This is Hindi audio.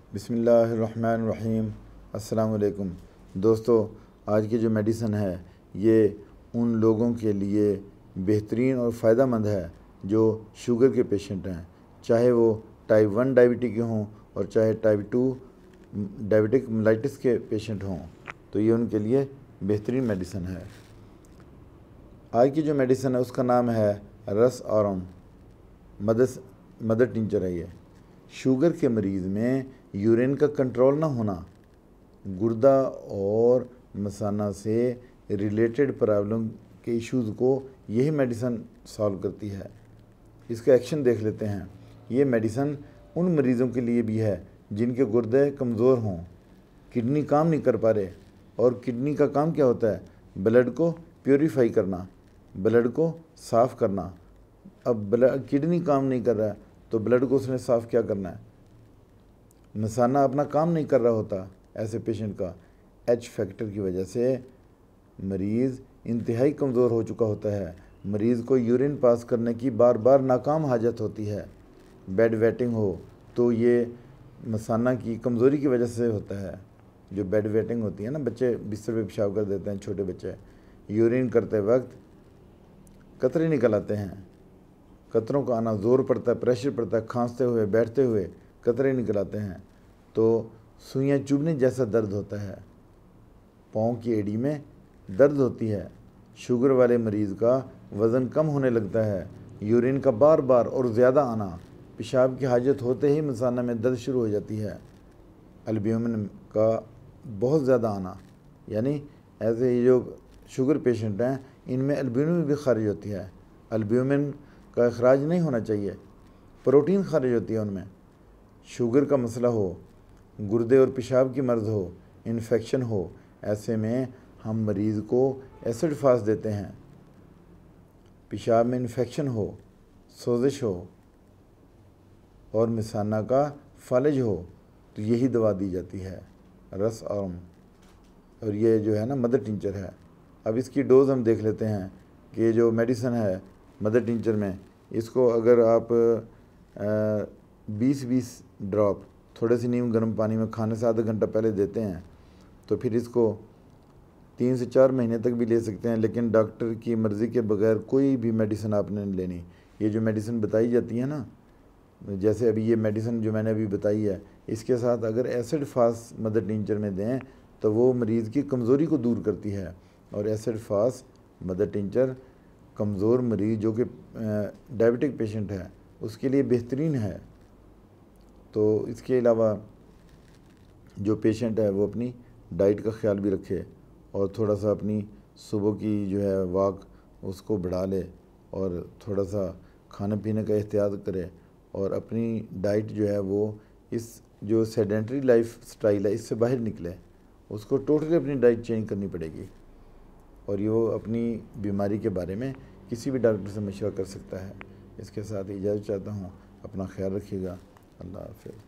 बिस्मिल्लाहिर्रहमानिर्रहीम। अस्सलाम वालेकुम दोस्तों, आज की जो मेडिसिन है ये उन लोगों के लिए बेहतरीन और फ़ायदा मंद है जो शुगर के पेशेंट हैं, चाहे वो टाइप 1 डायबिटिक के हों और चाहे टाइप 2 डायबिटिक मेलाइटिस के पेशेंट हों, तो ये उनके लिए बेहतरीन मेडिसिन है। आज की जो मेडिसिन है उसका नाम है रस आरम मदर टिंचर है। ये शुगर के मरीज़ में यूरिन का कंट्रोल ना होना, गुर्दा और मसाना से रिलेटेड प्रॉब्लम के इश्यूज़ को यही मेडिसिन सॉल्व करती है। इसका एक्शन देख लेते हैं। ये मेडिसिन उन मरीज़ों के लिए भी है जिनके गुर्दे कमज़ोर हों, किडनी काम नहीं कर पा रहे। और किडनी का काम क्या होता है? ब्लड को प्योरीफाई करना, ब्लड को साफ़ करना। अब किडनी काम नहीं कर रहा है तो ब्लड को उसने साफ़ क्या करना है? मसाना अपना काम नहीं कर रहा होता। ऐसे पेशेंट का एच फैक्टर की वजह से मरीज़ इंतहाई कमज़ोर हो चुका होता है। मरीज़ को यूरिन पास करने की बार बार नाकाम हाजत होती है। बेड वेटिंग हो तो ये मसाना की कमज़ोरी की वजह से होता है। जो बेड वेटिंग होती है ना, बच्चे बिस्तर पे पेशाब कर देते हैं, छोटे बच्चे यूरिन करते वक्त कतरे निकल आते हैं। कतरों का आना ज़ोर पड़ता है, प्रेशर पड़ता है, खांसते हुए बैठते हुए कतरे निकल आते हैं तो सुइयाँ चुभने जैसा दर्द होता है। पाँव की एड़ी में दर्द होती है। शुगर वाले मरीज़ का वज़न कम होने लगता है। यूरिन का बार बार और ज़्यादा आना, पेशाब की हाजत होते ही मसाना में दर्द शुरू हो जाती है। एल्ब्यूमिन का बहुत ज़्यादा आना, यानी ऐसे ही जो शुगर पेशेंट हैं इनमें एल्ब्यूमिन भी खारिज होती है। एल्ब्यूमिन का अखराज नहीं होना चाहिए, प्रोटीन खारिज होती है उनमें। शुगर का मसला हो, गुर्दे और पेशाब की मर्ज़ हो, इन्फेक्शन हो, ऐसे में हम मरीज़ को एसिड फास्ट देते हैं। पेशाब में इन्फेक्शन हो, सोजिश हो और मिसाना का फालिज हो तो यही दवा दी जाती है, रस आरम। और ये जो है ना मदर टिंचर है। अब इसकी डोज़ हम देख लेते हैं कि ये जो मेडिसिन है मदर टिंचर में, इसको अगर आप 20-20 ड्रॉप थोड़े से नीम गर्म पानी में खाने से आधा घंटा पहले देते हैं तो फिर इसको 3 से 4 महीने तक भी ले सकते हैं। लेकिन डॉक्टर की मर्ज़ी के बगैर कोई भी मेडिसिन आपने नहीं लेनी। ये जो मेडिसिन बताई जाती है ना, जैसे अभी ये मेडिसिन जो मैंने अभी बताई है, इसके साथ अगर एसिड फास्ट मदर टिंचर में दें तो वो मरीज़ की कमज़ोरी को दूर करती है। और एसिड फास्ट मदर टिंचर कमज़ोर मरीज़ जो कि डायबिटिक पेशेंट है उसके लिए बेहतरीन है। तो इसके अलावा जो पेशेंट है वो अपनी डाइट का ख्याल भी रखे और थोड़ा सा अपनी सुबह की जो है वॉक उसको बढ़ा ले और थोड़ा सा खाने पीने का एहतियात करे और अपनी डाइट जो है वो इस जो सेडेंटरी लाइफ स्टाइल है इससे बाहर निकले। उसको टोटली अपनी डाइट चेंज करनी पड़ेगी और ये वो अपनी बीमारी के बारे में किसी भी डॉक्टर से मशवरा कर सकता है। इसके साथ इजाज़त चाहता हूँ। अपना ख्याल रखिएगा। अल्लाह हाफ़िज़।